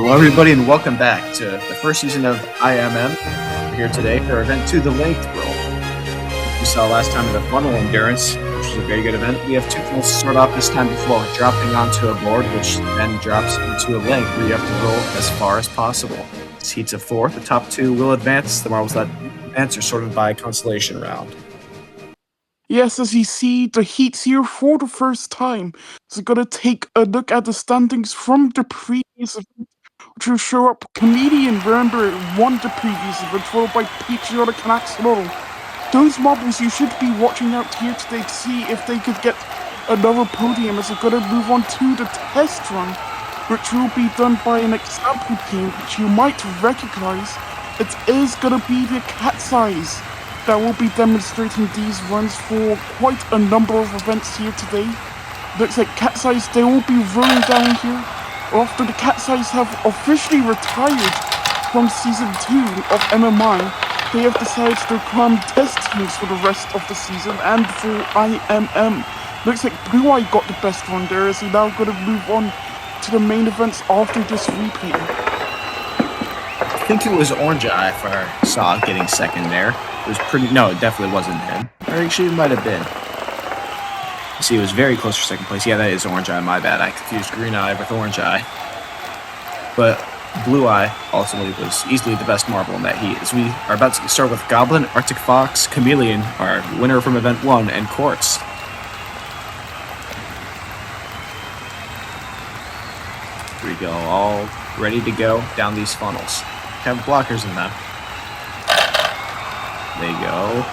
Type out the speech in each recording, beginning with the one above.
Hello, everybody, and welcome back to the first season of IMM. We're here today for our event 2, the length roll. We saw last time in the funnel endurance, which was a very good event. We have 2 funnels to start off this time before dropping onto a board, which then drops into a length where you have to roll as far as possible. This heats of 4. The top 2 will advance. The marbles that advance are sorted by consolation round. Yes, as you see, the heats here for the first time. So gonna take a look at the standings from the previous event, which will show up Comedian, remember, won the previous event, followed by Patriotic and Axolotl. Those marbles you should be watching out here today to see if they could get another podium, as they're gonna move on to the test run, which will be done by an example team, which you might recognize. It is gonna be the Cat's Eyes that will be demonstrating these runs for quite a number of events here today. Looks like Cat's Eyes, they will be rolling down here after the Cat's Eyes have officially retired from Season 2 of MMI. They have decided to become test teams for the rest of the season and for IMM. Looks like Blue Eye got the best run there, as he's now going to move on to the main events after this replay. I think it was Orange Eye if I saw getting second there. It was pretty. No, it definitely wasn't him. Or actually, it might have been. See, it was very close for second place. Yeah, that is Orange Eye. My bad. I confused Green Eye with Orange Eye. But Blue Eye ultimately was easily the best marble in that heat. As we are about to start with Goblin, Arctic Fox, Chameleon, our winner from Event 1, and Quartz. Here we go, all ready to go down these funnels. Have blockers in them. There you go.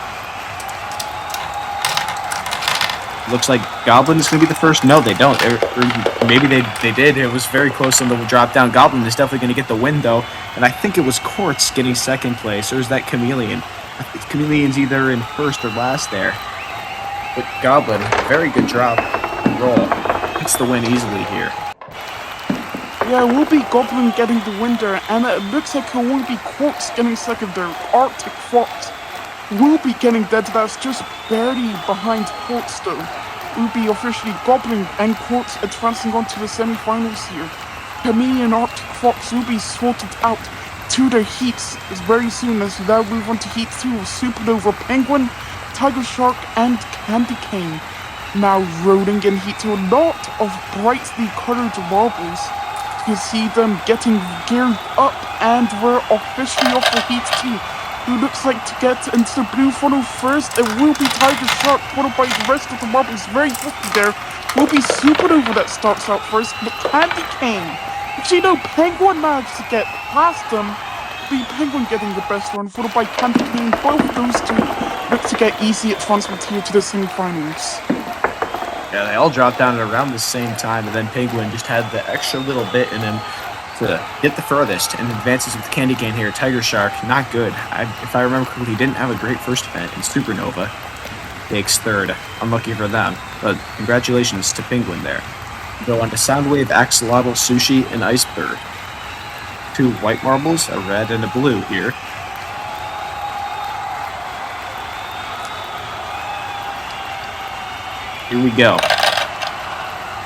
Looks like Goblin is going to be the first. No, they don't. Or maybe they did. It was very close on the drop down. Goblin is definitely going to get the win, though. And I think it was Quartz getting second place. Or is that Chameleon? I think Chameleon's either in first or last there. But Goblin, very good drop and roll. Gets the win easily here. Yeah, it will be Goblin getting the win there, and it looks like it will be Quartz getting second there. Arctic Fox will be getting dead. That's just barely behind Quartz though. It will be officially Goblin and Quartz advancing on to the semi-finals here. Chameleon and Arctic Fox will be sorted out to their heats very soon, as we now move on to heat 2 of Supernova, Penguin, Tiger Shark, and Candy Cane. Now rolling in heat 2, a lot of brightly colored marbles. You see them getting geared up, and we're officially off the heat 2. Who looks like to get into the blue funnel first? It will be Tiger Shark, followed by the rest of the marbles very quickly there. Will be Supernova that starts out first, but Candy Cane. Actually, no, Penguin managed to get past them. The Penguin getting the best run, followed by Candy Cane. Both of those two look to get easy advancement here to the semi-finals. Yeah, they all dropped down at around the same time, and then Penguin just had the extra little bit in him to get the furthest, and advances with Candy Cane here. Tiger Shark, not good. If I remember correctly, he didn't have a great first event in Supernova. Takes third. Unlucky for them, but congratulations to Penguin there. Go on to Soundwave, Axolotl, Sushi, and Iceberg. 2 white marbles, a red and a blue here. Here we go.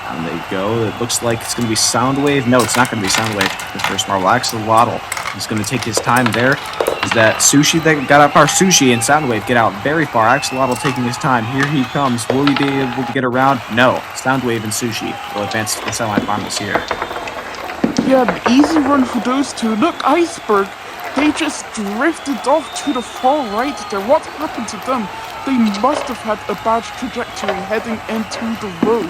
And they go. It looks like it's going to be Soundwave. No, it's not going to be Soundwave. The first marble. Axolotl is going to take his time there. Is that Sushi that got out far? Sushi and Soundwave get out very far. Axolotl taking his time. Here he comes. Will he be able to get around? No. Soundwave and Sushi will advance to the semifinals here. Yeah, the easy run for those two. Look, Iceberg, they just drifted off to the far right there. What happened to them? They must have had a bad trajectory heading into the row.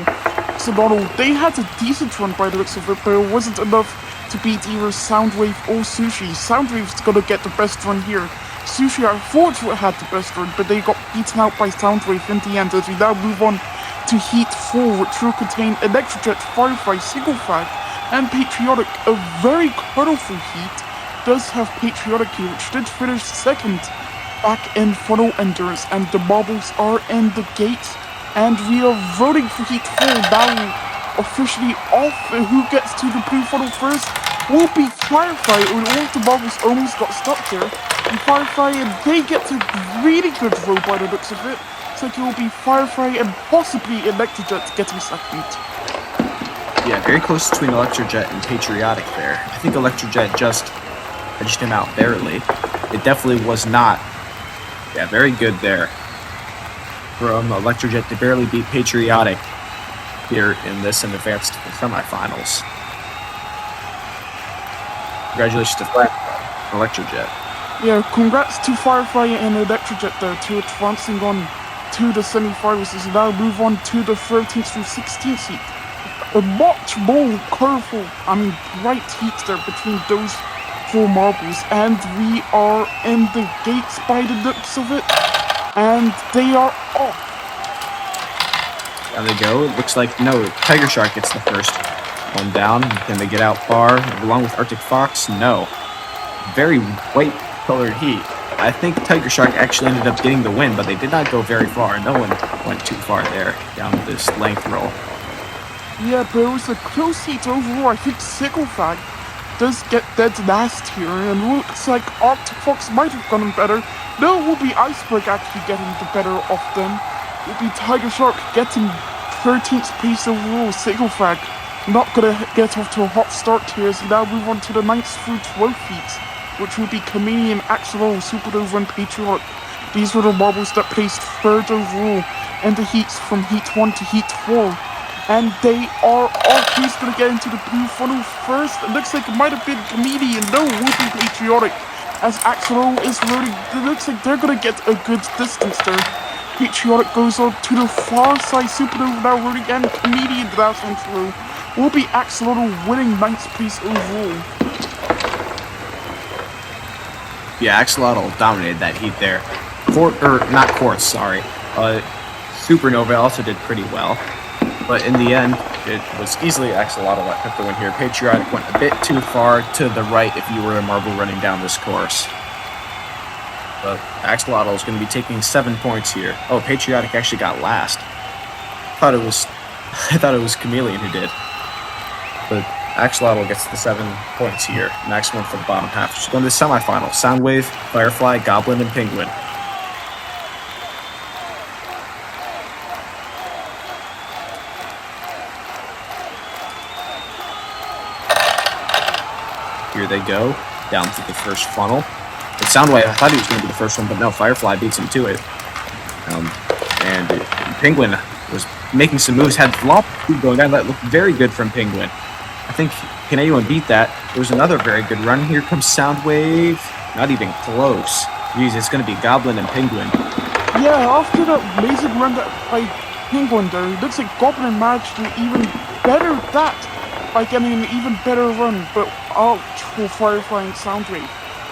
So they had a decent run by the looks of it, but it wasn't enough to beat either Soundwave or Sushi. Soundwave's gonna get the best run here. Sushi, I thought, had the best run, but they got beaten out by Soundwave in the end, as we now move on to Heat 4, which will contain Electrojet, Firefly, Single Flag, and Patriotic. A very colorful heat. Does have Patriotic here, which did finish second back in funnel endurance, and the marbles are in the gate, and we are voting for Heat 4 now. Officially off. Who gets to the blue funnel first will be Firefly, and all of the marbles almost got stuck there. And Firefly, and they get a really good row by the looks of it. It's like it will be Firefly and possibly Electrojet getting second. Yeah, very close between Electrojet and Patriotic there. I think Electrojet just edged him out barely. It definitely was not. Yeah, very good there from Electrojet to barely beat Patriotic here in this and advance to the semifinals. Congratulations to Electrojet. Yeah, congrats to Firefly and Electrojet there to advancing on to the semifinals as now move on to the 13th through 16th seed. A much more colorful, bright heat there between those four marbles, and we are in the gates by the looks of it, and they are off. There they go. It looks like, no, Tiger Shark gets the first one down. Can they get out far along with Arctic Fox? No. Very white colored heat. I think Tiger Shark actually ended up getting the win, but they did not go very far. No one went too far there down this length roll. Yeah, but it was a close heat overall. I think Sicklefag does get dead last here, and looks like Arctic Fox might have gotten better. No, it will be Iceberg actually getting the better of them. It will be Tiger Shark getting 13th place overall. Sicklefag not gonna get off to a hot start here as we now move on to the 9th through 12th heats, which will be Chameleon, Axolotl, Supernova, and Patriotic. These were the marbles that placed third overall in the heats from Heat 1 to Heat 4. And they are off. Who's going to get into the blue funnel first? It looks like it might have been Chameleon. No, it will be Patriotic. As Axolotl is loading, it looks like they're going to get a good distance there. Patriotic goes on to the far side. Supernova now loading, and Chameleon the last one through. Will be Axolotl winning 9th place overall. Yeah, Axolotl dominated that heat there. Supernova also did pretty well. But in the end, it was easily Axolotl that took the win here. Patriotic went a bit too far to the right if you were a marble running down this course. But Axolotl is going to be taking 7 points here. Oh, Patriotic actually got last. I thought it was Chameleon who did. But Axolotl gets the 7 points here. Next one for the bottom half. She's going to the semifinal. Soundwave, Firefly, Goblin, and Penguin. Here they go, down to the first funnel. But Soundwave, I thought he was going to be the first one, but no, Firefly beats him to it. And Penguin was making some moves, had a lot of speed going down. That looked very good from Penguin. I think, can anyone beat that? There was another very good run. Here comes Soundwave. Not even close. Jeez, it's going to be Goblin and Penguin. Yeah, after that amazing run by Penguin there, it looks like Goblin managed to even better that by getting an even better run, but ouch for Firefly and Soundwave.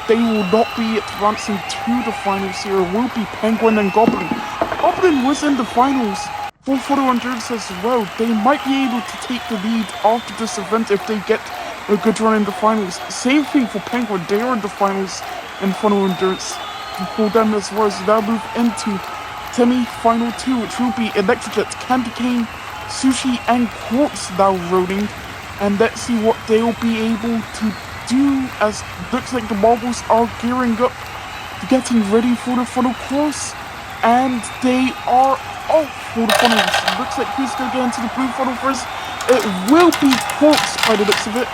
They will not be advancing to the finals here. It will be Penguin and Goblin. Goblin was in the finals for Photo Endurance as well. They might be able to take the lead after this event if they get a good run in the finals. Same thing for Penguin. They are in the finals in Photo Endurance for them as well. So they'll move into semi-final 2, which will be Electrojet, Candy Cane, Sushi, and Quartz now rolling. And let's see what they'll be able to do, as looks like the marbles are gearing up, getting ready for the funnel course. And they are off for the funnels. Looks like who's going to get into the blue funnel first? It will be Quartz by the looks of it.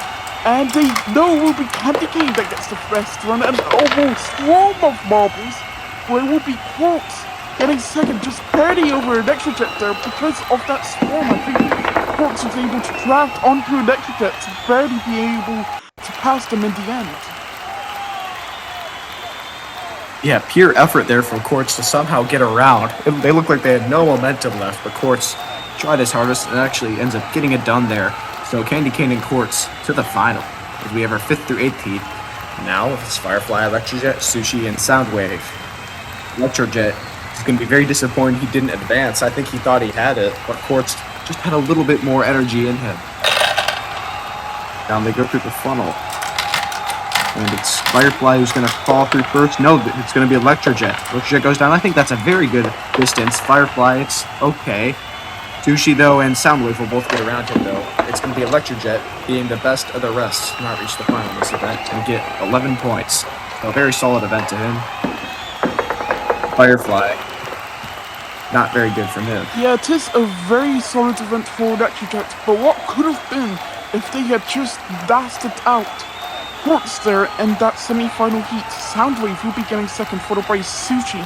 And they know it will be Candy Cane that gets the best run. And almost swarm of marbles, where it will be Quartz getting second, just barely over Electrojet there because of that swarm. I think Quartz was able to draft onto Electrojet to barely be able to pass them in the end. Yeah, pure effort there from Quartz to somehow get around. They look like they had no momentum left, but Quartz tried his hardest and actually ends up getting it done there. So Candy Cane and Quartz to the final, as we have our 5th through 8th heat. Now it's Firefly, Electrojet, Sushi, and Soundwave. Electrojet is going to be very disappointed he didn't advance. I think he thought he had it, but Quartz just had a little bit more energy in him. Down they go through the funnel. And it's Firefly who's going to fall through first. No, it's going to be Electrojet. Electrojet goes down. I think that's a very good distance. Firefly, it's okay. Sushi, though, and Soundwave will both get around him, though. It's going to be Electrojet being the best of the rest to not reach the final in this event and get 11 points. So a very solid event to him. Firefly not very good from him. Yeah, it is a very solid event for Electrojet, but what could have been if they had just dashed it out? Quartz there in that semi-final heat. Soundwave will be getting second, followed by Sushi.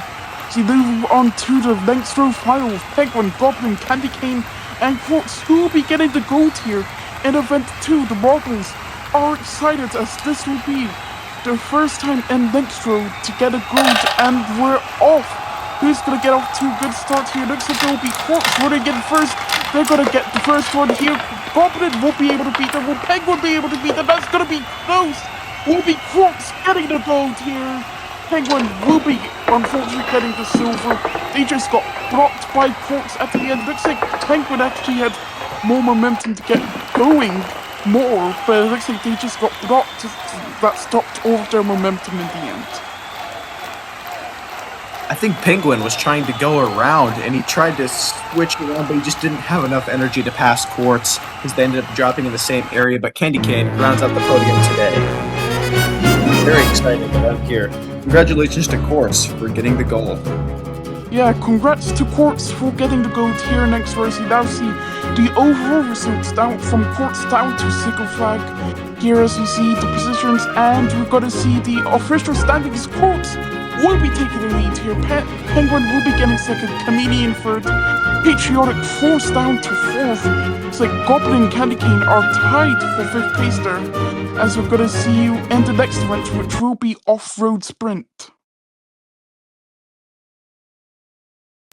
They move on to the next row final. Penguin, Goblin, Candy Cane, and Quartz, who will be getting the gold here in event 2. The Marbles are excited as this will be their first time in next row to get a gold, and we're off. Who's gonna get off to a good start here? Looks like it will be Quartz running in first. They're gonna get the first one here. Goblin won't be able to beat them. Will Penguin be able to beat them? That's gonna be close. Will be Quartz getting the gold here. Penguin will be unfortunately getting the silver. They just got blocked by Quartz at the end. Looks like Penguin actually had more momentum to get going more, but it looks like they just got blocked. That stopped all of their momentum in the end. I think Penguin was trying to go around, and he tried to switch around, but he just didn't have enough energy to pass Quartz, because they ended up dropping in the same area, but Candy Cane rounds out the podium today. Very exciting event here. Congratulations to Quartz for getting the gold. Yeah, congrats to Quartz for getting the gold here. Next row, we now see the overall results down from Quartz down to single flag. Here as you see the positions, and we're gonna see the official standings. Quartz will be taking the lead here. Penguin will be getting second, Chameleon third, Patriotic forced down to fourth. It's like Goblin and Candy Cane are tied for fifth place there, as we're gonna see you in the next event, which will be off-road sprint.